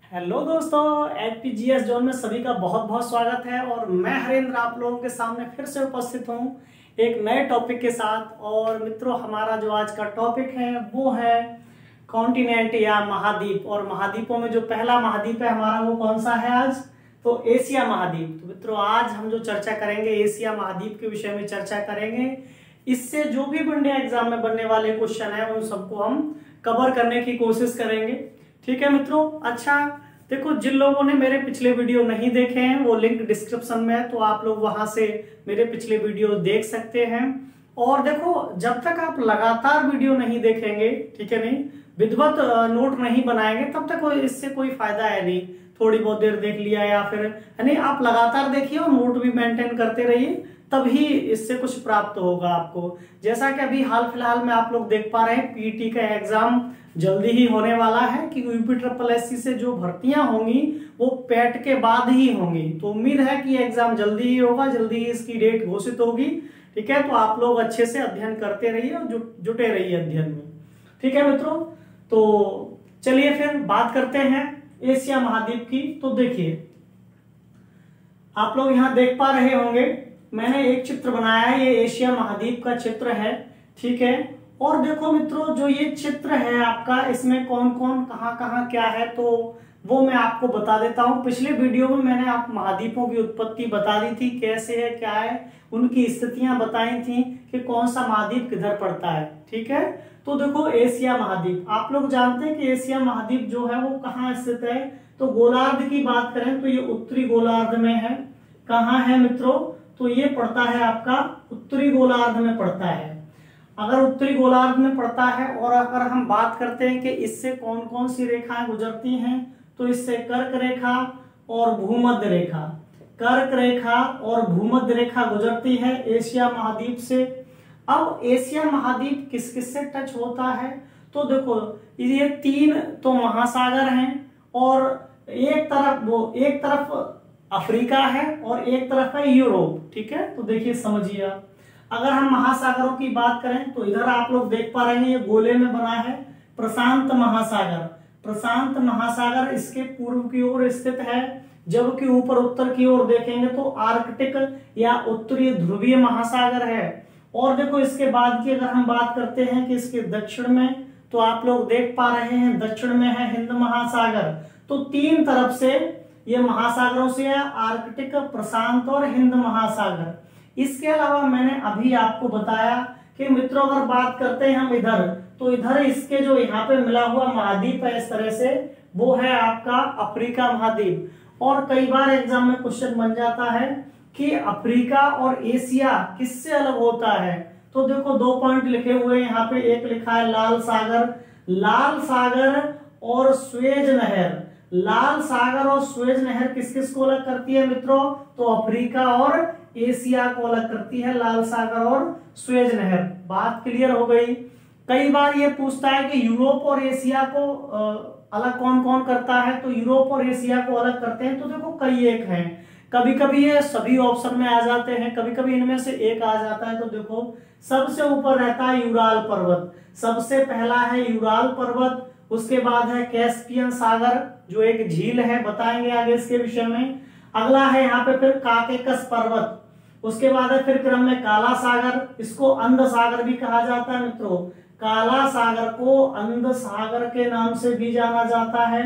Hello दोस्तों, एचपीजीएस zone में सभी का बहुत बहुत स्वागत है। और मैं हरेंद्र आप लोगों के सामने फिर से उपस्थित हूँ एक नए टॉपिक के साथ। और मित्रों, हमारा जो आज का टॉपिक है वो है कॉन्टिनेंट या महाद्वीप। और महाद्वीपों में जो पहला महाद्वीप है हमारा वो कौन सा है आज? तो एशिया महाद्वीप। तो मित्रों, आज हम जो चर्चा करेंगे एशिया महाद्वीप के विषय में चर्चा करेंगे। इससे जो भी इंडिया एग्जाम में बनने वाले क्वेश्चन है उन सबको हम कवर करने की कोशिश करेंगे। ठीक है मित्रों। अच्छा देखो, जिन लोगों ने मेरे पिछले वीडियो नहीं देखे हैं वो लिंक डिस्क्रिप्शन में है, तो आप लोग वहां से मेरे पिछले वीडियो देख सकते हैं। और देखो, जब तक आप लगातार वीडियो नहीं देखेंगे, ठीक है नहीं, विधिवत नोट नहीं बनाएंगे, तब तक इससे कोई फायदा है नहीं। थोड़ी बहुत देर देख लिया या फिर यानी आप लगातार देखिए और नोट भी मेंटेन करते रहिए, तभी इससे कुछ प्राप्त होगा आपको। जैसा कि अभी हाल फिलहाल में आप लोग देख पा रहे हैं, पीटी का एग्जाम जल्दी ही होने वाला है कि यूपी से जो भर्तियां होंगी वो पैट के बाद ही होंगी। तो उम्मीद है कि एग्जाम जल्दी ही होगा, जल्दी ही इसकी डेट घोषित होगी। ठीक है, तो आप लोग अच्छे से अध्ययन करते रहिए और जुटे रहिए अध्ययन में। ठीक है मित्रों, तो चलिए फिर बात करते हैं एशिया महाद्वीप की। तो देखिए, आप लोग यहाँ देख पा रहे होंगे, मैंने एक चित्र बनाया है, ये एशिया महाद्वीप का चित्र है। ठीक है, और देखो मित्रों, जो ये चित्र है आपका, इसमें कौन कौन कहाँ कहाँ क्या है तो वो मैं आपको बता देता हूँ। पिछले वीडियो में मैंने आप महाद्वीपों की उत्पत्ति बता दी थी, कैसे है क्या है, उनकी स्थितियां बताई थी कि कौन सा महाद्वीप किधर पड़ता है। ठीक है, तो देखो एशिया महाद्वीप, आप लोग जानते हैं कि एशिया महाद्वीप जो है वो कहाँ स्थित है। तो गोलार्ध की बात करें तो ये उत्तरी गोलार्ध में है। कहाँ है मित्रों? तो ये पड़ता है आपका उत्तरी गोलार्ध में पड़ता है। अगर उत्तरी गोलार्ध में पड़ता है, और अगर हम बात करते हैं कि इससे कौन कौन सी रेखाएं गुजरती हैं, तो इससे कर्क रेखा और भूमध्य रेखा, कर्क रेखा और भूमध्य रेखा गुजरती है एशिया महाद्वीप से। अब एशिया महाद्वीप किस किस से टच होता है? तो देखो, ये तीन तो महासागर हैं, और एक तरफ अफ्रीका है और एक तरफ है यूरोप। ठीक है, तो देखिए समझिए आप, अगर हम महासागरों की बात करें तो इधर आप लोग देख पा रहे हैं ये गोले में बना है प्रशांत महासागर। प्रशांत महासागर इसके पूर्व की ओर स्थित है, जबकि ऊपर उत्तर की ओर देखेंगे तो आर्कटिक या उत्तरी ध्रुवीय महासागर है। और देखो, इसके बाद की अगर हम बात करते हैं कि इसके दक्षिण में, तो आप लोग देख पा रहे हैं दक्षिण में है हिंद महासागर। तो तीन तरफ से ये महासागरों से है, आर्कटिक, प्रशांत और हिंद महासागर। इसके अलावा मैंने अभी आपको बताया कि मित्रों, अगर बात करते हैं हम इधर, तो इधर इसके जो यहाँ पे मिला हुआ महाद्वीप है इस तरह से, वो है आपका अफ्रीका महाद्वीप। और कई बार एग्जाम में क्वेश्चन बन जाता है कि अफ्रीका और एशिया किससे अलग होता है। तो देखो, दो पॉइंट लिखे हुए यहाँ पे, एक लिखा है लाल सागर, लाल सागर और स्वेज नहर। लाल सागर और स्वेज नहर किस किस को अलग करती है मित्रों? तो अफ्रीका और एशिया को अलग करती है लाल सागर और स्वेज नहर। बात क्लियर हो गई। कई बार ये पूछता है कि यूरोप और एशिया को अलग कौन कौन करता है। तो यूरोप और एशिया को अलग करते हैं तो देखो कई एक हैं, कभी कभी ये सभी ऑप्शन में आ जाते हैं, कभी कभी इनमें से एक आ जाता है। तो देखो, सबसे ऊपर रहता है यूराल पर्वत, सबसे पहला है यूराल पर्वत। उसके बाद है कैस्पियन सागर जो एक झील है, बताएंगे आगे इसके विषय में। अगला है यहाँ पे फिर काकेकस पर्वत। उसके बाद है फिर क्रम में काला सागर, इसको अंध सागर भी कहा जाता है मित्रों। काला सागर को अंध सागर के नाम से भी जाना जाता है।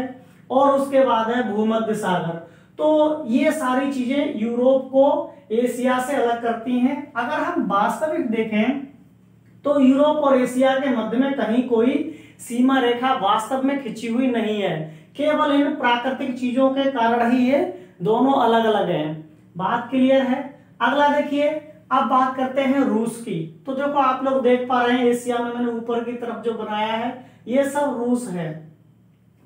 और उसके बाद है भूमध्य सागर। तो ये सारी चीजें यूरोप को एशिया से अलग करती हैं। अगर हम वास्तविक देखें तो यूरोप और एशिया के मध्य में कहीं कोई सीमा रेखा वास्तव में खिंची हुई नहीं है, केवल इन प्राकृतिक चीजों के कारण ही ये दोनों अलग अलग हैं। बात क्लियर है। अगला देखिए, अब बात करते हैं रूस की। तो देखो, आप लोग देख पा रहे हैं एशिया में मैंने ऊपर की तरफ जो बनाया है ये सब रूस है।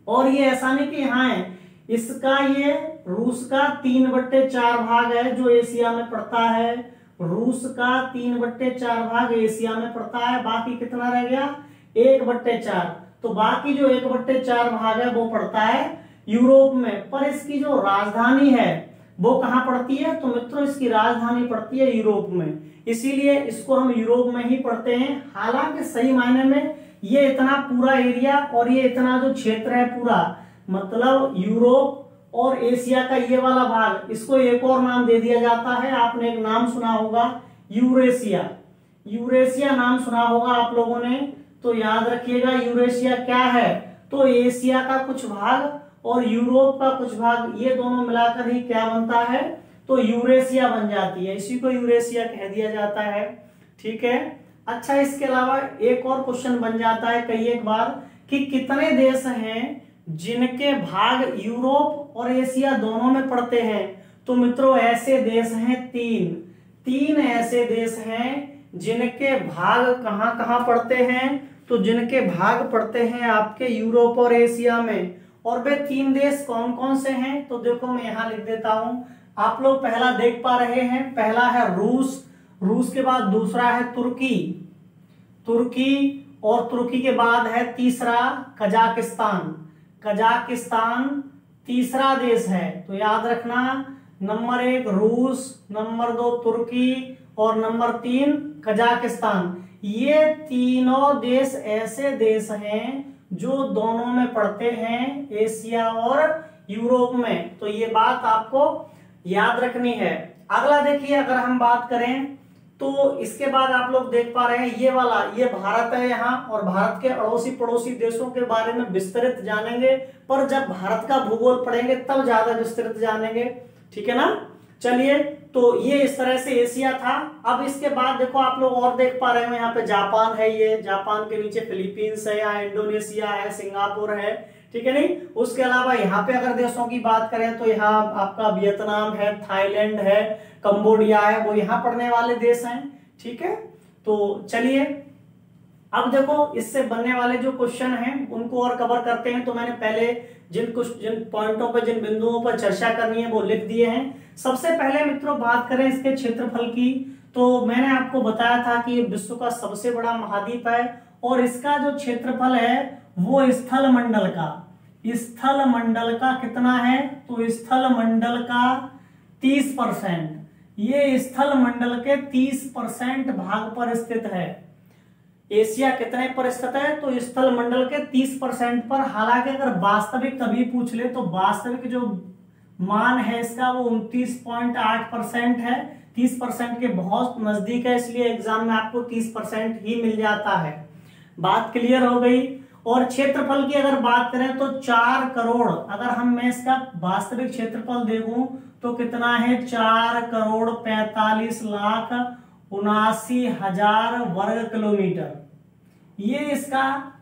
और ये ऐसा नहीं कि यहाँ है, इसका ये रूस का 3/4 भाग है जो एशिया में पड़ता है। रूस का 3/4 भाग एशिया में पड़ता है, बाकी कितना रह गया? 1/4। तो बाकी जो 1/4 भाग है वो पड़ता है यूरोप में। पर इसकी जो राजधानी है वो कहाँ पड़ती है? तो मित्रों, इसकी राजधानी पड़ती है यूरोप में, इसीलिए इसको हम यूरोप में ही पढ़ते हैं। हालांकि सही मायने में ये इतना पूरा एरिया और ये इतना जो क्षेत्र है पूरा मतलब यूरोप और एशिया का ये वाला भाग, इसको एक और नाम दे दिया जाता है, आपने एक नाम सुना होगा यूरेशिया। यूरेशिया नाम सुना होगा आप लोगों ने, तो याद रखिएगा यूरेशिया क्या है, तो एशिया का कुछ भाग और यूरोप का कुछ भाग, ये दोनों मिलाकर ही क्या बनता है, तो यूरेशिया बन जाती है, इसी को यूरेशिया कह दिया जाता है। ठीक है। अच्छा, इसके अलावा एक और क्वेश्चन बन जाता है कई एक बार कि कितने देश हैं जिनके भाग यूरोप और एशिया दोनों में पड़ते हैं, तो मित्रों ऐसे देश हैं तीन ऐसे देश हैं जिनके भाग कहां कहां पड़ते हैं, तो जिनके भाग पड़ते हैं आपके यूरोप और एशिया में। और वे 3 देश कौन कौन से हैं, तो देखो मैं यहां लिख देता हूं, आप लोग पहला देख पा रहे हैं, पहला है रूस के बाद दूसरा है तुर्की और तुर्की के बाद है तीसरा कजाकिस्तान तीसरा देश है। तो याद रखना, नंबर 1 रूस, नंबर 2 तुर्की और नंबर 3 कजाकिस्तान। ये तीनों देश ऐसे देश हैं जो दोनों में पड़ते हैं, एशिया और यूरोप में। तो ये बात आपको याद रखनी है। अगला देखिए, अगर हम बात करें तो इसके बाद आप लोग देख पा रहे हैं ये भारत है यहाँ, और भारत के अड़ोसी पड़ोसी देशों के बारे में विस्तृत जानेंगे, पर जब भारत का भूगोल पढ़ेंगे तब ज्यादा विस्तृत जानेंगे। ठीक है ना। चलिए, तो ये इस तरह से एशिया था। अब इसके बाद देखो आप लोग और देख पा रहे हो, यहाँ पे जापान है, ये जापान के नीचे फिलीपींस है, यहाँ इंडोनेशिया है, सिंगापुर है। ठीक है नहीं। उसके अलावा यहाँ पे अगर देशों की बात करें तो यहाँ आपका वियतनाम है, थाईलैंड है, कंबोडिया है, वो यहाँ पड़ने वाले देश हैं। ठीक है। तो चलिए, अब देखो इससे बनने वाले जो क्वेश्चन हैं उनको और कवर करते हैं। तो मैंने पहले जिन पॉइंटों पर, जिन बिंदुओं पर चर्चा करनी है वो लिख दिए हैं। सबसे पहले मित्रों बात करें इसके क्षेत्रफल की, तो मैंने आपको बताया था कि ये विश्व का सबसे बड़ा महाद्वीप है और इसका जो क्षेत्रफल है वो स्थल मंडल का कितना है, तो स्थल मंडल का 30%। ये स्थल मंडल के 30% भाग पर स्थित है। एशिया कितने पर स्थित है, तो स्थल मंडल के 30% पर। हालांकि अगर वास्तविक कभी पूछ ले तो वास्तविक जो मान है इसका वो 29.8% है, 30% के बहुत नजदीक है, इसलिए एग्जाम में आपको 30% ही मिल जाता है। बात क्लियर हो गई। और क्षेत्रफल की अगर बात करें तो 4 करोड़, अगर मैं इसका वास्तविक क्षेत्रफल देखूं तो कितना है, 4,45,79,000 वर्ग किलोमीटर, ये इसका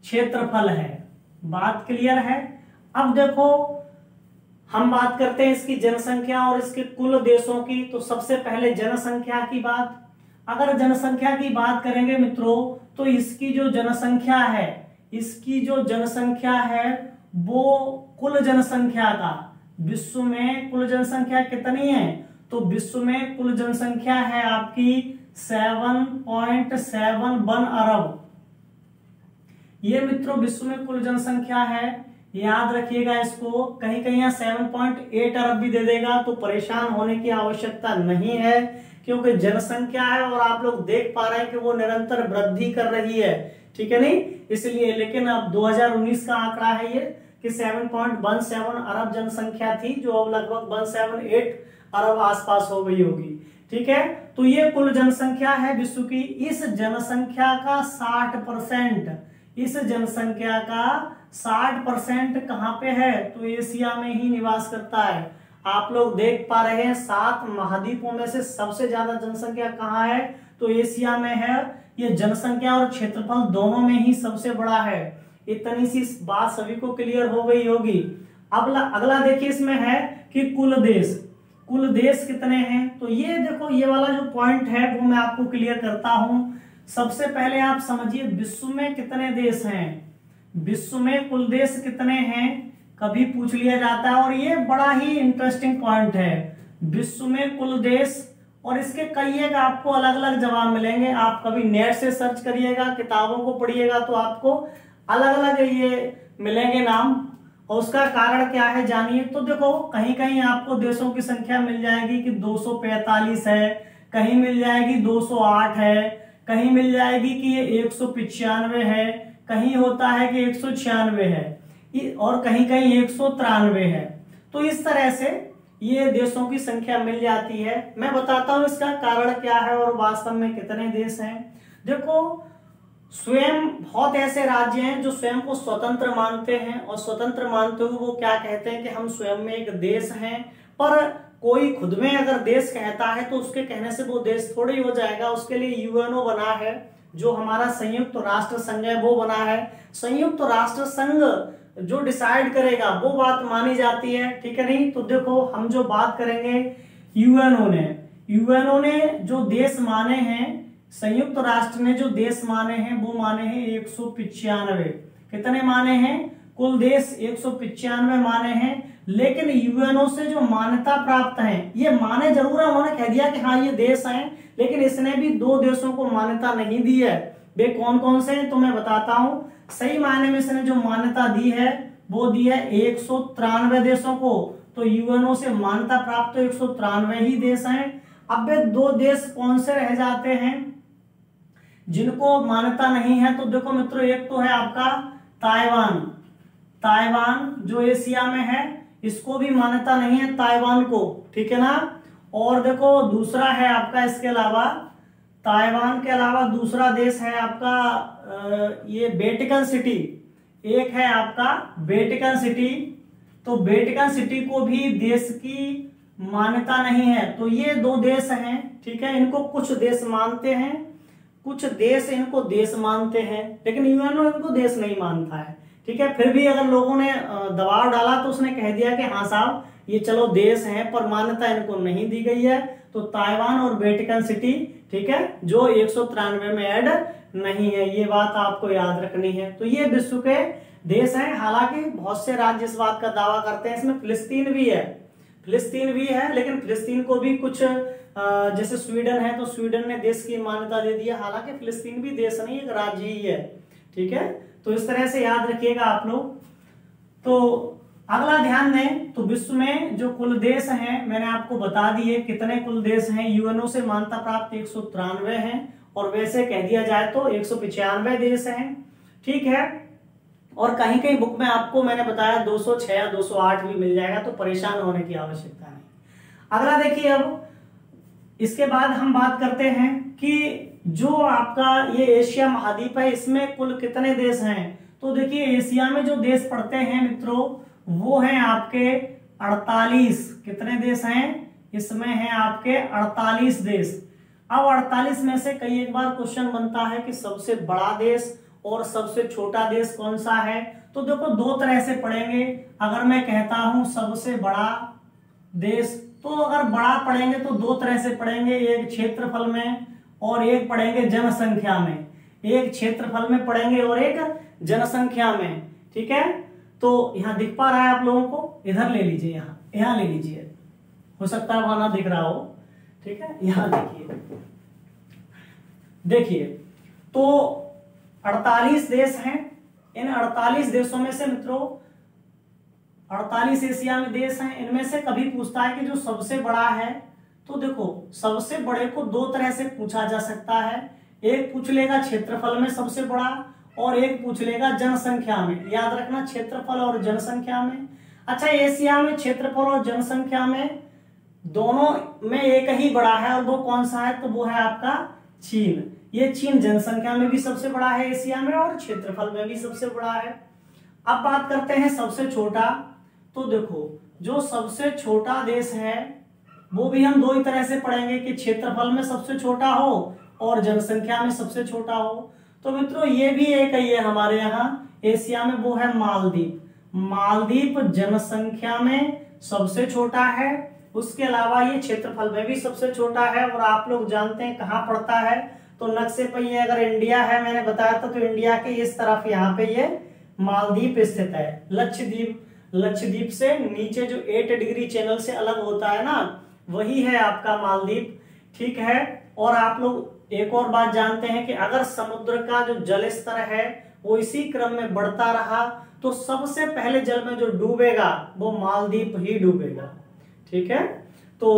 क्षेत्रफल है। बात क्लियर है। अब देखो हम बात करते हैं इसकी जनसंख्या और इसके कुल देशों की। तो सबसे पहले जनसंख्या की बात, अगर जनसंख्या की बात करेंगे मित्रों तो इसकी जो जनसंख्या है वो कुल जनसंख्या का, विश्व में कुल जनसंख्या कितनी है, तो विश्व में कुल जनसंख्या है आपकी 7.71 अरब। ये मित्रों विश्व में कुल जनसंख्या है, याद रखिएगा इसको। कहीं कहीं यहाँ 7.8 अरब भी दे देगा, तो परेशान होने की आवश्यकता नहीं है, क्योंकि जनसंख्या है और आप लोग देख पा रहे हैं कि वो निरंतर वृद्धि कर रही है। ठीक है नहीं, इसलिए। लेकिन अब 2019 का आंकड़ा है ये कि 7.17 अरब जनसंख्या थी, जो अब लगभग 178 अरब आसपास हो गई होगी। ठीक है। तो ये कुल जनसंख्या है विश्व की। इस जनसंख्या का 60% कहां पे है, तो एशिया में ही निवास करता है। आप लोग देख पा रहे हैं 7 महाद्वीपों में से सबसे ज्यादा जनसंख्या कहां है, तो एशिया में है। ये जनसंख्या और क्षेत्रफल दोनों में ही सबसे बड़ा है। इतनी सी बात सभी को क्लियर हो गई होगी। अगला देखिए, इसमें है कि कुल देश कितने हैं। तो ये देखो, ये वाला जो पॉइंट है वो मैं आपको क्लियर करता हूं। सबसे पहले आप समझिए विश्व में कितने देश हैं, विश्व में कुल देश कितने हैं कभी पूछ लिया जाता है, और ये बड़ा ही इंटरेस्टिंग पॉइंट है। विश्व में कुल देश, और इसके कई एक आपको अलग अलग जवाब मिलेंगे। आप कभी नेट से सर्च करिएगा, किताबों को पढ़िएगा तो आपको अलग अलग ये मिलेंगे नाम, और उसका कारण क्या है जानिए। तो देखो, कहीं कहीं आपको देशों की संख्या मिल जाएगी कि 245 है, कहीं मिल जाएगी 208 है, कहीं मिल जाएगी कि ये 195 है, कहीं होता है कि 196 है। और कहीं कहीं 193 है। तो इस तरह से ये देशों की संख्या मिल जाती है। मैं बताता हूं इसका कारण क्या है और वास्तव में कितने देश हैं। देखो, स्वयं बहुत ऐसे राज्य हैं जो स्वयं को स्वतंत्र मानते हैं, और स्वतंत्र मानते हुए वो क्या कहते हैं कि हम स्वयं में एक देश हैं। पर कोई खुद में अगर देश कहता है तो उसके कहने से वो देश थोड़ी हो जाएगा। उसके लिए यूएनओ बना है, जो हमारा संयुक्त राष्ट्र संघ है वो बना है। संयुक्त राष्ट्र संघ जो डिसाइड करेगा वो बात मानी जाती है, ठीक है नहीं। तो देखो, हम जो बात करेंगे यूएनओ ने जो देश माने हैं, संयुक्त राष्ट्र ने जो देश माने हैं वो माने हैं 195। कितने माने हैं? कुल देश 195 माने हैं। लेकिन यूएनओ से जो मान्यता प्राप्त है, ये माने जरूर है, उन्होंने कह दिया कि हाँ ये देश हैं, लेकिन इसने भी 2 देशों को मान्यता नहीं दी है। वे कौन कौन से हैं तो मैं बताता हूं। सही मायने में इसने जो मान्यता दी है वो दी है 193 देशों को। तो यूएनओ से मान्यता प्राप्त 193 ही देश हैं। अब वे 2 देश कौन से रह जाते हैं जिनको मान्यता नहीं है? तो देखो मित्रों, एक तो है आपका ताइवान जो एशिया में है, इसको भी मान्यता नहीं है ताइवान को, ठीक है ना। और देखो, दूसरा है आपका, इसके अलावा ताइवान के अलावा दूसरा देश है आपका ये वेटिकन सिटी। एक है आपका वेटिकन सिटी। तो वेटिकन सिटी को भी देश की मान्यता नहीं है। तो ये 2 देश हैं, ठीक है। इनको कुछ देश मानते हैं, कुछ देश इनको देश मानते हैं, लेकिन यूएनओ इनको देश नहीं मानता है, ठीक है। फिर भी अगर लोगों ने दबाव डाला तो उसने कह दिया कि हाँ साहब ये चलो देश हैं, पर मान्यता इनको नहीं दी गई है। तो ताइवान और वेटिकन सिटी, ठीक है, जो 193 में ऐड नहीं है, ये बात आपको याद रखनी है। तो ये विश्व के देश हैं। हालांकि बहुत से राज्य इस बात का दावा करते हैं, इसमें फिलिस्तीन भी है, लेकिन फिलिस्तीन को भी कुछ जैसे स्वीडन है तो स्वीडन ने देश की मान्यता दे दी है। हालांकि फिलिस्तीन भी देश नहीं, एक राज्य ही है, ठीक है। तो इस तरह से याद रखिएगा आप लोग। तो अगला ध्यान दें तो विश्व में जो कुल देश हैं मैंने आपको बता दिए कितने कुल देश हैं। यूएनओ से मान्यता प्राप्त 193 हैं, और वैसे कह दिया जाए तो 195 देश हैं, ठीक है। और कहीं कहीं बुक में आपको मैंने बताया 206 या 208 भी मिल जाएगा, तो परेशान होने की आवश्यकता नहीं। अगला देखिए, अब इसके बाद हम बात करते हैं कि जो आपका ये एशिया महाद्वीप है, इसमें कुल कितने देश हैं। तो देखिए, एशिया में जो देश पड़ते हैं मित्रों वो हैं आपके 48। कितने देश हैं? इसमें हैं आपके 48 देश। अब 48 में से कई एक बार क्वेश्चन बनता है कि सबसे बड़ा देश और सबसे छोटा देश कौन सा है। तो देखो, 2 तरह से पढ़ेंगे। अगर मैं कहता हूं सबसे बड़ा देश, तो अगर बड़ा पढ़ेंगे तो 2 तरह से पढ़ेंगे, एक क्षेत्रफल में और एक पढ़ेंगे जनसंख्या में। एक क्षेत्रफल में पढ़ेंगे और एक जनसंख्या में, ठीक है। तो यहां दिख पा रहा है आप लोगों को? इधर ले लीजिए, यहां ले लीजिए, हो सकता है वहां ना दिख रहा हो, ठीक है। यहां देखिए तो 48 देश हैं। इन 48 देशों में से मित्रों 48 एशिया में देश हैं। इनमें से कभी पूछता है कि जो सबसे बड़ा है, तो देखो सबसे बड़े को 2 तरह से पूछा जा सकता है। एक पूछ लेगा क्षेत्रफल में सबसे बड़ा, और एक पूछ लेगा जनसंख्या में। याद रखना, क्षेत्रफल और जनसंख्या में। अच्छा, एशिया में क्षेत्रफल और जनसंख्या में दोनों में एक ही बड़ा है, और वो कौन सा है? तो वो है आपका चीन। ये चीन जनसंख्या में भी सबसे बड़ा है एशिया में, और क्षेत्रफल में भी सबसे बड़ा है। अब बात करते हैं सबसे छोटा। तो देखो, जो सबसे छोटा देश है वो भी हम 2 ही तरह से पढ़ेंगे कि क्षेत्रफल में सबसे छोटा हो और जनसंख्या में सबसे छोटा हो। तो मित्रों, ये भी एक ही है हमारे यहाँ एशिया में, वो है मालदीव। मालदीव जनसंख्या में सबसे छोटा है, उसके अलावा ये क्षेत्रफल में भी सबसे छोटा है। और आप लोग जानते हैं कहाँ पड़ता है, तो नक्शे पर ये अगर इंडिया है, मैंने बताया था, तो इंडिया के इस तरफ यहाँ पे ये मालदीव स्थित है। लक्षद्वीप से नीचे जो 8 डिग्री चैनल से अलग होता है ना, वही है आपका मालदीव, ठीक है। और आप लोग एक और बात जानते हैं कि अगर समुद्र का जो जल स्तर है वो इसी क्रम में बढ़ता रहा, तो सबसे पहले जल में जो डूबेगा वो मालदीव ही डूबेगा, ठीक है। तो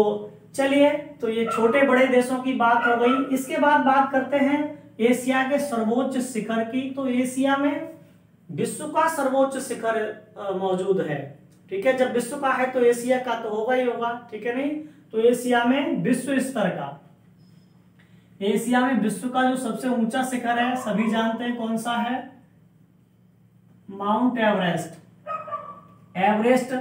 चलिए, तो ये छोटे बड़े देशों की बात हो गई। इसके बाद बात करते हैं एशिया के सर्वोच्च शिखर की। तो एशिया में विश्व का सर्वोच्च शिखर मौजूद है। ठीक है, जब विश्व का है तो एशिया का तो होगा ही होगा, ठीक है नहीं। तो एशिया में विश्व स्तर का, एशिया में विश्व का जो सबसे ऊंचा शिखर है सभी जानते हैं कौन सा है, माउंट एवरेस्ट। एवरेस्ट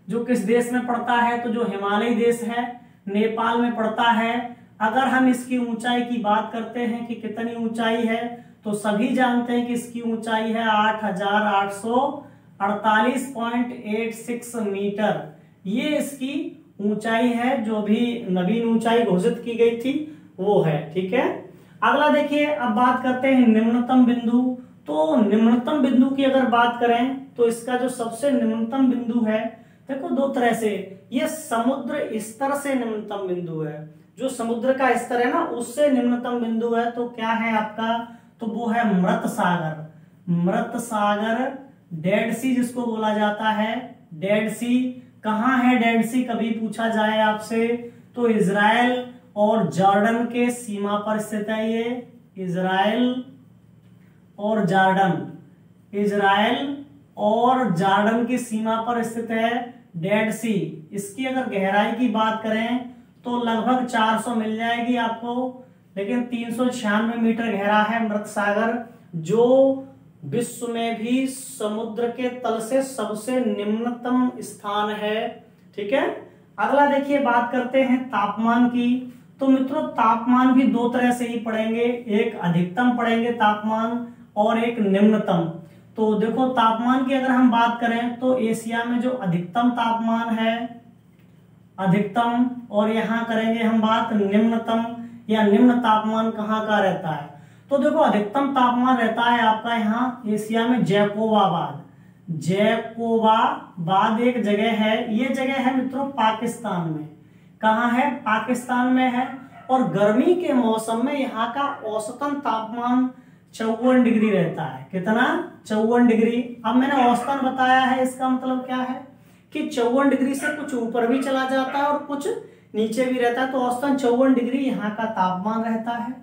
जो किस देश में पड़ता है, तो जो हिमालयी देश है नेपाल में पड़ता है। अगर हम इसकी ऊंचाई की बात करते हैं कि कितनी ऊंचाई है, तो सभी जानते हैं कि इसकी ऊंचाई है 8,848.86 मीटर। ये इसकी ऊंचाई है, जो भी नवीन ऊंचाई घोषित की गई थी वो है। ठीक है, अगला देखिए, अब बात करते हैं निम्नतम बिंदु। तो निम्नतम बिंदु की अगर बात करें तो इसका जो सबसे निम्नतम बिंदु है, देखो दो तरह से, ये समुद्र स्तर से निम्नतम बिंदु है। जो समुद्र का स्तर है ना उससे निम्नतम बिंदु है, तो क्या है आपका, तो वो है मृत सागर। मृत सागर, डेड सी जिसको बोला जाता है, डेड सी। कहाँ है डेड सी, कभी पूछा जाए आपसे, तो इजराइल और जॉर्डन के सीमा पर स्थित है। ये इजराइल और जॉर्डन, इजराइल और जॉर्डन की सीमा पर स्थित है डेड सी। इसकी अगर गहराई की बात करें तो लगभग 400 मिल जाएगी आपको, लेकिन 396 मीटर गहरा है मृत सागर, जो विश्व में भी समुद्र के तल से सबसे निम्नतम स्थान है। ठीक है, अगला देखिए, बात करते हैं तापमान की। तो मित्रों तापमान भी दो तरह से ही पढ़ेंगे, एक अधिकतम पढ़ेंगे तापमान और एक निम्नतम। तो देखो तापमान की अगर हम बात करें तो एशिया में जो अधिकतम तापमान है, अधिकतम, और यहाँ करेंगे हम बात निम्नतम या निम्न तापमान कहाँ का रहता है। तो देखो अधिकतम तापमान रहता है आपका यहाँ एशिया में जैकोबाबाद। जैकोबाबाद एक जगह है, ये जगह है मित्रों पाकिस्तान में। कहाँ है, पाकिस्तान में है। और गर्मी के मौसम में यहाँ का औसतन तापमान 54 डिग्री रहता है। कितना, 54 डिग्री। अब मैंने औसतन बताया है, इसका मतलब क्या है कि 54 डिग्री से कुछ ऊपर भी चला जाता है और कुछ नीचे भी रहता है, तो औसतन 54 डिग्री यहाँ का तापमान रहता है।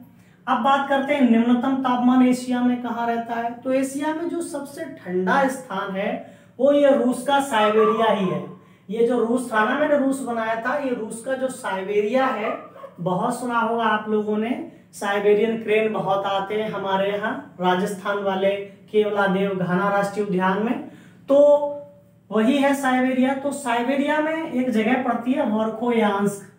अब बात करते हैं निम्नतम तापमान एशिया में कहाँ रहता है। तो एशिया में जो सबसे ठंडा स्थान है वो ये रूस का साइबेरिया ही है। ये जो रूस था ना, मैंने रूस बनाया था, ये रूस का जो साइबेरिया है, बहुत सुना होगा आप लोगों ने, साइबेरियन क्रेन बहुत आते हैं हमारे यहाँ राजस्थान वाले केवलादेव घना राष्ट्रीय उद्यान में, तो वही है साइबेरिया। तो साइबेरिया में एक जगह पड़ती है वर्खोयांस्क,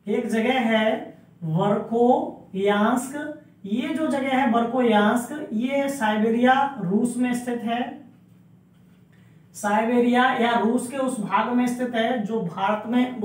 एक जगह है वर्खोयांस्क। ये जो जगह है वर्खोयांस्क, ये साइबेरिया रूस में स्थित है। साइबेरिया या रूस के उस भाग में स्थित है जो भारत में,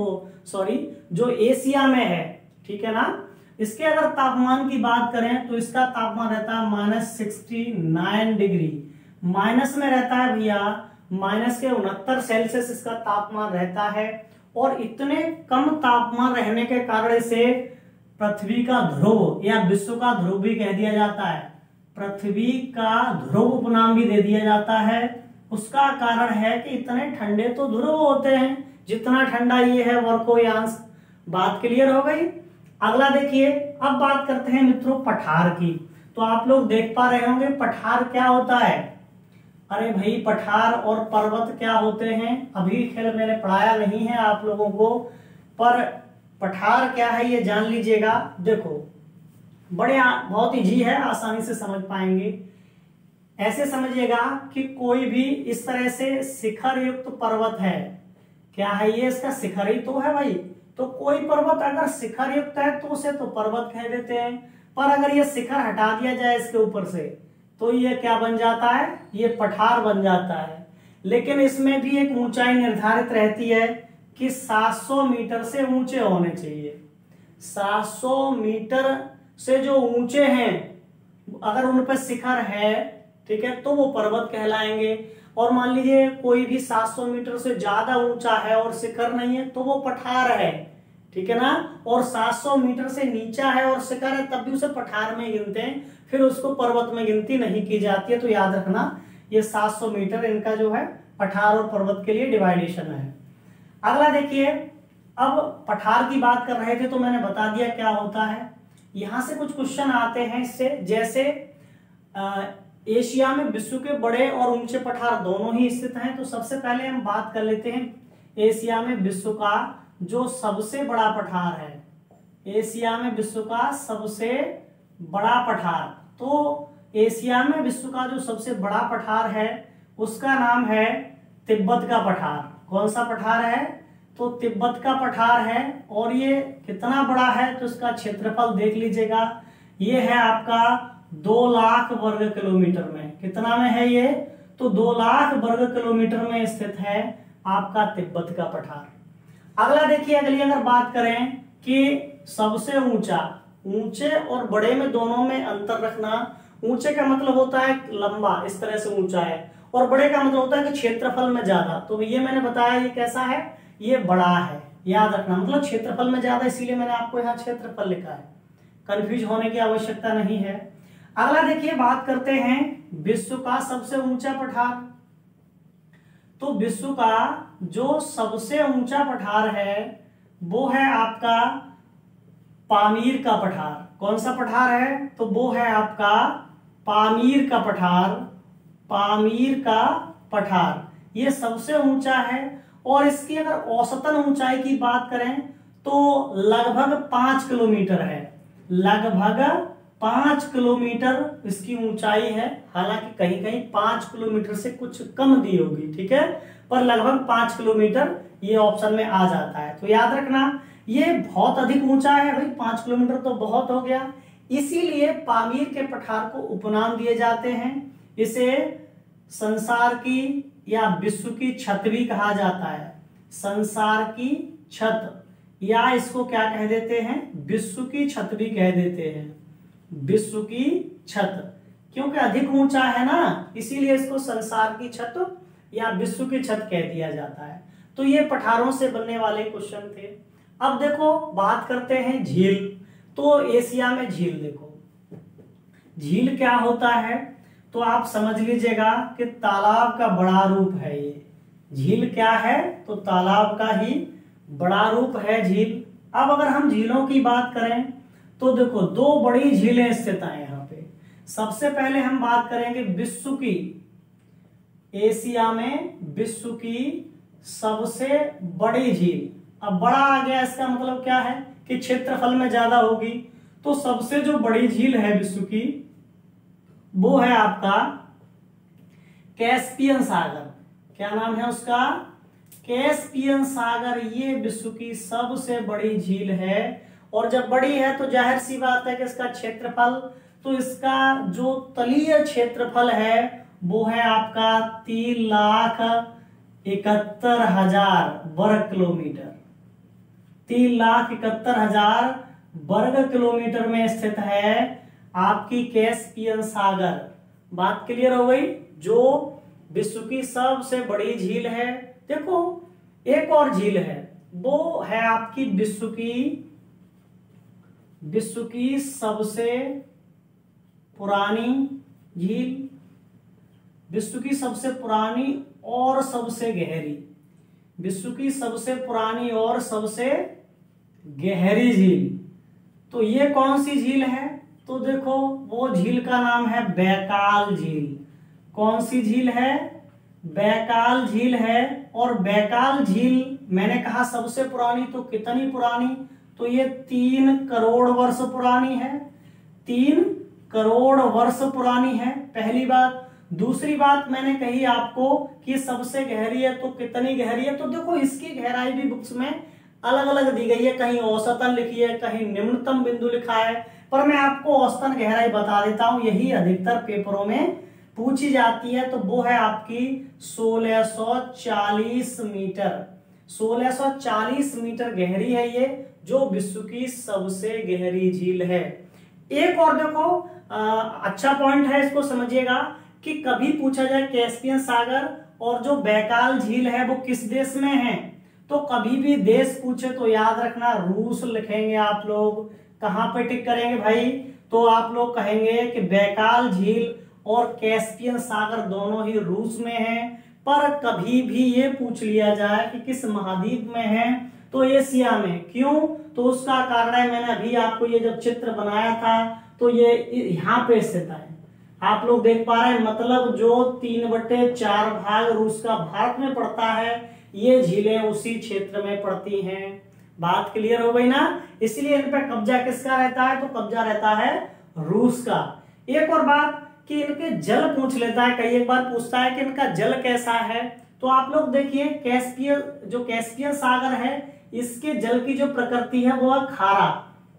जो एशिया में है। ठीक है ना। इसके अगर तापमान की बात करें तो इसका तापमान रहता है -69 डिग्री, माइनस में रहता है भैया, -69 इसका तापमान रहता है। और इतने कम तापमान रहने के कारण से पृथ्वी का ध्रुव या विश्व का ध्रुव भी कह दिया जाता है, पृथ्वी का ध्रुव उपनाम भी दे दिया जाता है। उसका कारण है कि इतने ठंडे तो ध्रुव होते हैं, जितना ठंडा ये है वर्खोयांस्क। बात क्लियर हो गई। अगला देखिए, अब बात करते हैं मित्रों पठार की। तो आप लोग देख पा रहे होंगे पठार क्या होता है। अरे भाई पठार और पर्वत क्या होते हैं, अभी खेल मैंने पढ़ाया नहीं है आप लोगों को, पर पठार क्या है ये जान लीजिएगा। देखो बड़े बहुत इजी है, आसानी से समझ पाएंगे। ऐसे समझिएगा कि कोई भी इस तरह से शिखर युक्त पर्वत है, क्या है ये, इसका शिखर ही तो है भाई। तो कोई पर्वत अगर शिखर युक्त है तो उसे तो पर्वत कह देते हैं, पर अगर ये शिखर हटा दिया जाए इसके ऊपर से तो ये क्या बन जाता है, ये पठार बन जाता है। लेकिन इसमें भी एक ऊंचाई निर्धारित रहती है कि 700 मीटर से ऊंचे होने चाहिए। 700 मीटर से जो ऊंचे हैं अगर उन पर शिखर है, ठीक है, तो वो पर्वत कहलाएंगे। और मान लीजिए कोई भी 700 मीटर से ज्यादा ऊंचा है और शिखर नहीं है तो वो पठार है, ठीक है ना। और 700 मीटर से नीचा है और शिखर है तब भी उसे पठार में गिनते हैं, फिर उसको पर्वत में गिनती नहीं की जाती है। तो याद रखना ये 700 मीटर इनका जो है पठार और पर्वत के लिए डिवाइडेशन है। अगला देखिए, अब पठार की बात कर रहे थे तो मैंने बता दिया क्या होता है। यहां से कुछ क्वेश्चन आते हैं इससे, जैसे एशिया में विश्व के बड़े और ऊंचे पठार दोनों ही स्थित हैं। तो सबसे पहले हम बात कर लेते हैं एशिया में विश्व का जो सबसे बड़ा पठार है। एशिया में विश्व का सबसे बड़ा पठार, तो एशिया में विश्व का जो सबसे बड़ा पठार है उसका नाम है तिब्बत का पठार। कौन सा पठार है? तो तिब्बत का पठार है। और ये कितना बड़ा है तो इसका क्षेत्रफल देख लीजिएगा, ये है आपका 2 लाख वर्ग किलोमीटर में। कितना में है ये? तो 2 लाख वर्ग किलोमीटर में स्थित है आपका तिब्बत का पठार। अगला देखिए, अगली अगर बात करें कि सबसे ऊंचा, ऊंचे और बड़े में दोनों में अंतर रखना। ऊंचे का मतलब होता है लंबा, इस तरह से ऊंचा है, और बड़े का मतलब होता है कि क्षेत्रफल में ज्यादा। तो ये मैंने बताया ये कैसा है, ये बड़ा है, याद रखना, मतलब क्षेत्रफल में ज्यादा, इसीलिए मैंने आपको यहाँ क्षेत्रफल लिखा है। कंफ्यूज होने की आवश्यकता नहीं है। अगला देखिए, बात करते हैं विश्व का सबसे ऊंचा पठार। तो विश्व का जो सबसे ऊंचा पठार है वो है आपका पामीर का पठार। कौन सा पठार है? तो वो है आपका पामीर का पठार। पामीर का पठार ये सबसे ऊंचा है, और इसकी अगर औसतन ऊंचाई की बात करें तो लगभग 5 किलोमीटर है। लगभग 5 किलोमीटर इसकी ऊंचाई है। हालांकि कहीं कहीं 5 किलोमीटर से कुछ कम दी होगी, ठीक है, पर लगभग 5 किलोमीटर ये ऑप्शन में आ जाता है। तो याद रखना ये बहुत अधिक ऊंचा है भाई, 5 किलोमीटर तो बहुत हो गया। इसीलिए पामीर के पठार को उपनाम दिए जाते हैं। इसे संसार की या विश्व की छत भी कहा जाता है। संसार की छत, या इसको क्या कह देते हैं? विश्व की छत भी कह देते हैं। विश्व की छत, क्योंकि अधिक ऊंचा है ना, इसीलिए इसको संसार की छत या विश्व की छत कह दिया जाता है। तो ये पठारों से बनने वाले क्वेश्चन थे। अब देखो, बात करते हैं झील। तो एशिया में झील, देखो झील क्या होता है तो आप समझ लीजिएगा कि तालाब का बड़ा रूप है ये। झील क्या है? तो तालाब का ही बड़ा रूप है झील। अब अगर हम झीलों की बात करें तो देखो 2 बड़ी झीलें स्थित हैं यहाँ पे। सबसे पहले हम बात करेंगे विश्व की, एशिया में विश्व की सबसे बड़ी झील। अब बड़ा आ गया, इसका मतलब क्या है कि क्षेत्रफल में ज्यादा होगी। तो सबसे जो बड़ी झील है विश्व की वो है आपका कैस्पियन सागर। क्या नाम है उसका? कैस्पियन सागर। ये विश्व की सबसे बड़ी झील है, और जब बड़ी है तो जाहिर सी बात है कि इसका क्षेत्रफल, तो इसका जो तलीय क्षेत्रफल है वो है आपका 3,71,000 वर्ग किलोमीटर। 3,71,000 वर्ग किलोमीटर में स्थित है आपकी कैस्पियन सागर। बात क्लियर हो गई? जो विश्व की सबसे बड़ी झील है। देखो एक और झील है, वो है आपकी विश्व की सबसे पुरानी झील। विश्व की सबसे पुरानी और सबसे गहरी, विश्व की सबसे पुरानी और सबसे गहरी झील। तो ये कौन सी झील है? तो देखो वो झील का नाम है बैकाल झील। कौन सी झील है? बैकाल झील है। और बैकाल झील मैंने कहा सबसे पुरानी, तो कितनी पुरानी? तो ये 3 करोड़ वर्ष पुरानी है। 3 करोड़ वर्ष पुरानी है, पहली बात। दूसरी बात मैंने कही आपको कि सबसे गहरी है, तो कितनी गहरी है? तो देखो इसकी गहराई भी बुक्स में अलग अलग दी गई है, कहीं औसतन लिखी है, कहीं निम्नतम बिंदु लिखा है, पर मैं आपको औसतन गहराई बता देता हूं। यही अधिकतर पेपरों में पूछी जाती है। तो वो है आपकी 1640 मीटर। 1640 मीटर गहरी है ये, जो विश्व की सबसे गहरी झील है। एक और देखो अच्छा पॉइंट है, इसको समझिएगा कि कभी पूछा जाए कैस्पियन सागर और जो बैकाल झील है वो किस देश में है, तो कभी भी देश पूछे तो याद रखना रूस लिखेंगे आप लोग। कहां पे टिक करेंगे भाई? तो आप लोग कहेंगे कि बैकाल झील और कैस्पियन सागर दोनों ही रूस में हैं। पर कभी भी ये पूछ लिया जाए कि किस महाद्वीप में है, तो एशिया में। क्यों? तो उसका कारण है, मैंने अभी आपको ये जब चित्र बनाया था तो ये यहाँ पे स्थित है। आप लोग देख पा रहे हैं, मतलब जो 3/4 भाग रूस का भारत में पड़ता है, ये झीलें उसी क्षेत्र में पड़ती हैं। बात क्लियर हो गई ना। इसलिए इन पर कब्जा किसका रहता है, तो कब्जा रहता है रूस का। एक और बात कि इनके जल पूछ लेता है, कई एक बार पूछता है कि इनका जल कैसा है। तो आप लोग देखिए, कैस्पियन सागर है, इसके जल की जो प्रकृति है वो है खारा।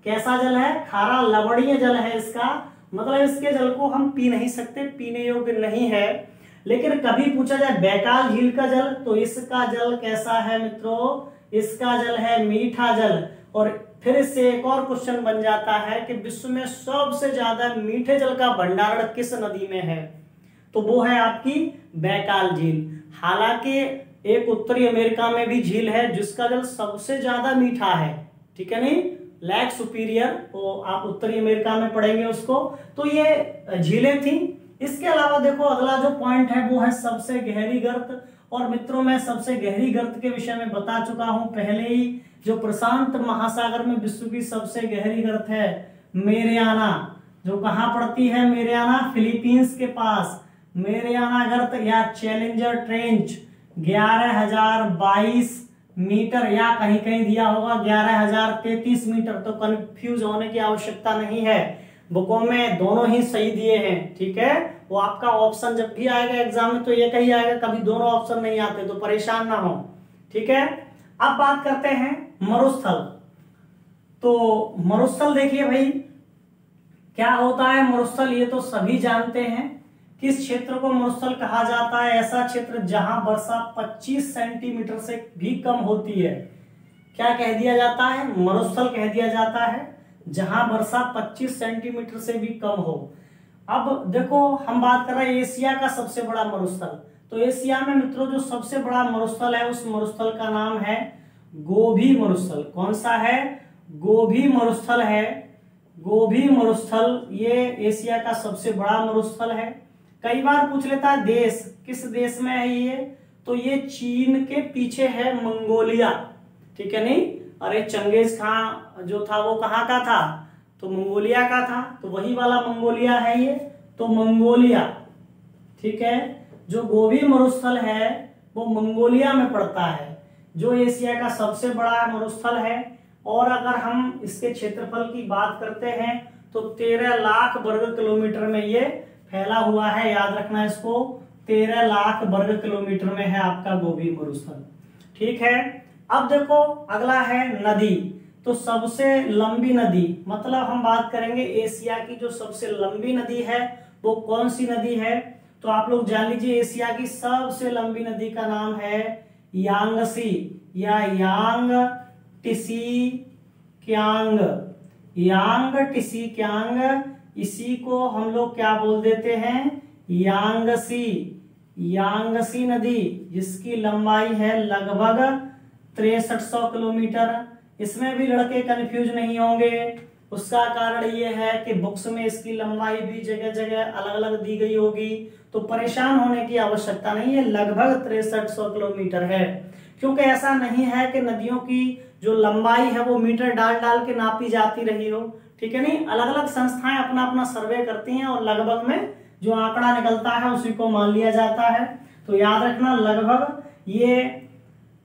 कैसा जल है, खारा लवणीय जल है इसका, मतलब इसके जल को हम पी नहीं सकते, पीने योग्य नहीं है। लेकिन कभी पूछा जाए बैकाल झील का जल, तो इसका जल कैसा है मित्रों, इसका जल है मीठा जल। और फिर इससे एक और क्वेश्चन बन जाता है कि विश्व में सबसे ज्यादा मीठे जल का भंडारण किस नदी में है, तो वो है आपकी बैकाल झील। हालांकि एक उत्तरी अमेरिका में भी झील है जिसका जल सबसे ज्यादा मीठा है, ठीक है नहीं, लेक सुपीरियर, तो आप उत्तरी अमेरिका में पढ़ेंगे उसको। तो ये झीलें थी। इसके अलावा देखो अगला जो पॉइंट है वो है सबसे गहरी गर्त। और मित्रों मैं सबसे गहरी गर्त के विषय में बता चुका हूं पहले ही। जो प्रशांत महासागर में विश्व की सबसे गहरी गर्त है मेरियाना, जो कहां पड़ती है, मेरियाना फिलीपींस के पास। मेरियाना गर्त या चैलेंजर ट्रेंच 11,022 मीटर, या कहीं कहीं दिया होगा 11,033 मीटर, तो कंफ्यूज होने की आवश्यकता नहीं है, बुकों में दोनों ही सही दिए हैं, ठीक है। वो आपका ऑप्शन जब भी आएगा एग्जाम में तो ये कहीं आएगा, कभी दोनों ऑप्शन नहीं आते, तो परेशान ना हो, ठीक है। अब बात करते हैं मरुस्थल। तो मरुस्थल देखिए भाई क्या होता है मरुस्थल, ये तो सभी जानते हैं। किस क्षेत्र को मरुस्थल कहा जाता है, ऐसा क्षेत्र जहां वर्षा 25 सेंटीमीटर से भी कम होती है। क्या कह दिया जाता है, मरुस्थल कह दिया जाता है जहां वर्षा 25 सेंटीमीटर से भी कम हो। अब देखो हम बात कर रहे हैं एशिया का सबसे बड़ा मरुस्थल। तो एशिया में मित्रों जो सबसे बड़ा मरुस्थल है उस मरुस्थल का नाम है गोबी मरुस्थल। कौन सा है, गोबी मरुस्थल है। गोबी मरुस्थल ये एशिया का सबसे बड़ा मरुस्थल है। कई बार पूछ लेता है देश, किस देश में है ये, तो ये चीन के पीछे है, मंगोलिया, ठीक है नहीं। अरे चंगेज खान जो था वो कहाँ का था, तो मंगोलिया का था, तो वही वाला मंगोलिया है ये, तो मंगोलिया, ठीक है। जो गोबी मरुस्थल है वो मंगोलिया में पड़ता है, जो एशिया का सबसे बड़ा मरुस्थल है। और अगर हम इसके क्षेत्रफल की बात करते हैं तो 13 लाख वर्ग किलोमीटर में ये फैला हुआ है, याद रखना इसको, 13 लाख वर्ग किलोमीटर में है आपका गोबी मरुस्थल, ठीक है। अब देखो अगला है नदी। तो सबसे लंबी नदी, मतलब हम बात करेंगे एशिया की जो सबसे लंबी नदी है वो कौन सी नदी है, तो आप लोग जान लीजिए एशिया की सबसे लंबी नदी का नाम है यांगसी या यांग टिसी क्यांग। यांग टिसी क्यांग, इसी को हम लोग क्या बोल देते हैं, यांगसी। यांगसी नदी जिसकी लंबाई है लगभग 6300 किलोमीटर। इसमें भी लड़के कंफ्यूज नहीं होंगे, उसका कारण ये है कि बुक्स में इसकी लंबाई भी जगह जगह अलग अलग दी गई होगी, तो परेशान होने की आवश्यकता नहीं है, लगभग 6300 किलोमीटर है। क्योंकि ऐसा नहीं है कि नदियों की जो लंबाई है वो मीटर डाल डाल के नापी जाती रही हो, ठीक है नहीं, अलग अलग संस्थाएं अपना अपना सर्वे करती हैं और लगभग में जो आंकड़ा निकलता है उसी को मान लिया जाता है। तो याद रखना लगभग ये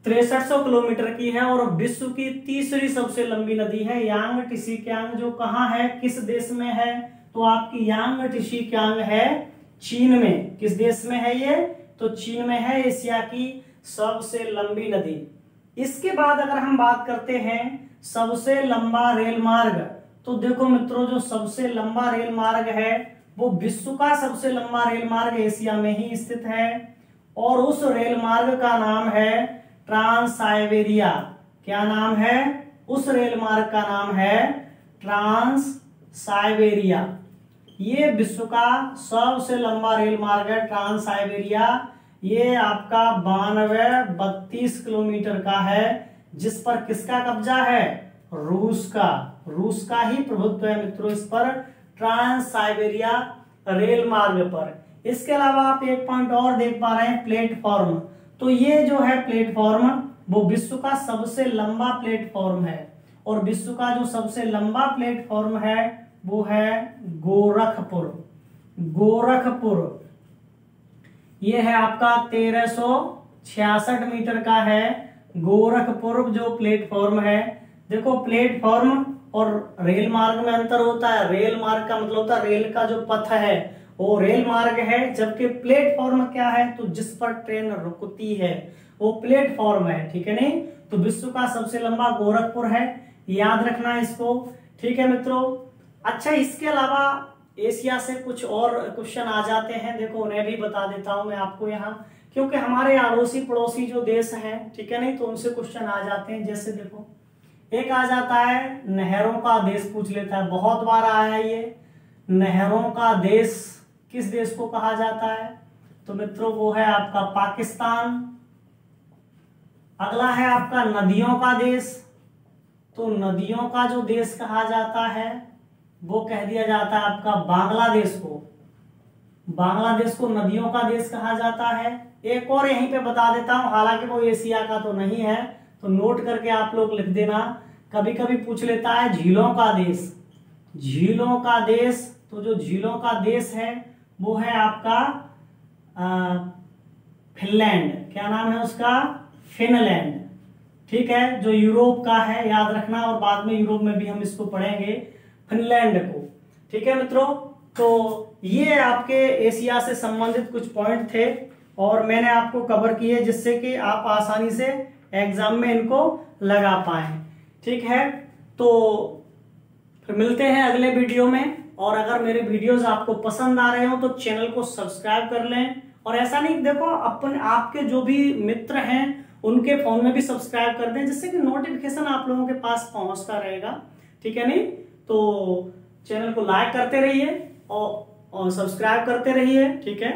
6300 किलोमीटर की है और विश्व की तीसरी सबसे लंबी नदी है यांग टिसी क्यांग, जो कहाँ है, किस देश में है, तो आपकी यांग टिसी क्यांग है चीन में। किस देश में है ये, तो चीन में है, एशिया की सबसे लंबी नदी। इसके बाद अगर हम बात करते हैं सबसे लंबा रेल मार्ग, तो देखो मित्रों जो सबसे लंबा रेल मार्ग है वो विश्व का सबसे लंबा रेल मार्ग एशिया में ही स्थित है और उस रेल मार्ग का नाम है ट्रांस साइबेरिया। क्या नाम है, उस रेल मार्ग का नाम है ट्रांस साइबेरिया। ये विश्व का सबसे लंबा रेल मार्ग है ट्रांस साइबेरिया। ये आपका 92-32 किलोमीटर का है, जिस पर किसका कब्जा है, रूस का। रूस का ही प्रभुत्व है मित्रों इस पर, ट्रांस साइबेरिया रेल मार्ग पर। इसके अलावा आप एक पॉइंट और देख पा रहे हैं प्लेटफॉर्म। तो ये जो है प्लेटफॉर्म वो विश्व का सबसे लंबा प्लेटफॉर्म है और विश्व का जो सबसे लंबा प्लेटफॉर्म है वो है गोरखपुर। गोरखपुर, ये है आपका 1366 मीटर का है गोरखपुर जो प्लेटफॉर्म है। देखो प्लेटफॉर्म और रेल मार्ग में अंतर होता है। रेल मार्ग का मतलब होता है रेल का जो पथ है वो रेल मार्ग है, जबकि प्लेटफॉर्म क्या है, तो जिस पर ट्रेन रुकती है वो प्लेटफॉर्म है। ठीक है नहीं, तो विश्व का सबसे लंबा गोरखपुर है, याद रखना इसको। ठीक है मित्रों। अच्छा, इसके अलावा एशिया से कुछ और क्वेश्चन आ जाते हैं, देखो उन्हें भी बता देता हूं मैं आपको यहाँ, क्योंकि हमारे अड़ोसी पड़ोसी जो देश हैं, ठीक है नहीं, तो उनसे क्वेश्चन आ जाते हैं। जैसे देखो एक आ जाता है नहरों का देश, पूछ लेता है, बहुत बार आया है ये। नहरों का देश किस देश को कहा जाता है, तो मित्रों वो है आपका पाकिस्तान। अगला है आपका नदियों का देश, तो नदियों का जो देश कहा जाता है वो कह दिया जाता है आपका बांग्लादेश को। बांग्लादेश को नदियों का देश कहा जाता है। एक और यहीं पे बता देता हूं, हालांकि वो एशिया का तो नहीं है, तो नोट करके आप लोग लिख देना, कभी कभी पूछ लेता है झीलों का देश। झीलों का देश, तो जो झीलों का देश है वो है आपका फिनलैंड। क्या नाम है उसका, फिनलैंड। ठीक है, जो यूरोप का है, याद रखना, और बाद में यूरोप में भी हम इसको पढ़ेंगे, फिनलैंड को। ठीक है मित्रों, तो ये आपके एशिया से संबंधित कुछ पॉइंट थे और मैंने आपको कवर किए, जिससे कि आप आसानी से एग्जाम में इनको लगा पाए। ठीक है, तो फिर मिलते हैं अगले वीडियो में। और अगर मेरे वीडियोस आपको पसंद आ रहे हो तो चैनल को सब्सक्राइब कर लें। और ऐसा नहीं, देखो अपन आपके जो भी मित्र हैं उनके फोन में भी सब्सक्राइब कर दें, जिससे कि नोटिफिकेशन आप लोगों के पास पहुंचता रहेगा। ठीक है नहीं, तो चैनल को लाइक करते रहिए और सब्सक्राइब करते रहिए। ठीक है,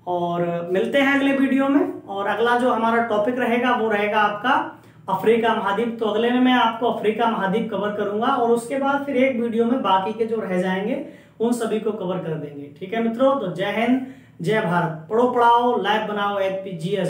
और मिलते हैं अगले वीडियो में। और अगला जो हमारा टॉपिक रहेगा वो रहेगा आपका अफ्रीका महाद्वीप। तो अगले में मैं आपको अफ्रीका महाद्वीप कवर करूंगा और उसके बाद फिर एक वीडियो में बाकी के जो रह जाएंगे उन सभी को कवर कर देंगे। ठीक है मित्रों, तो जय हिंद, जय भारत। पढ़ो पढ़ाओ, लाइफ बनाओ, HPGS।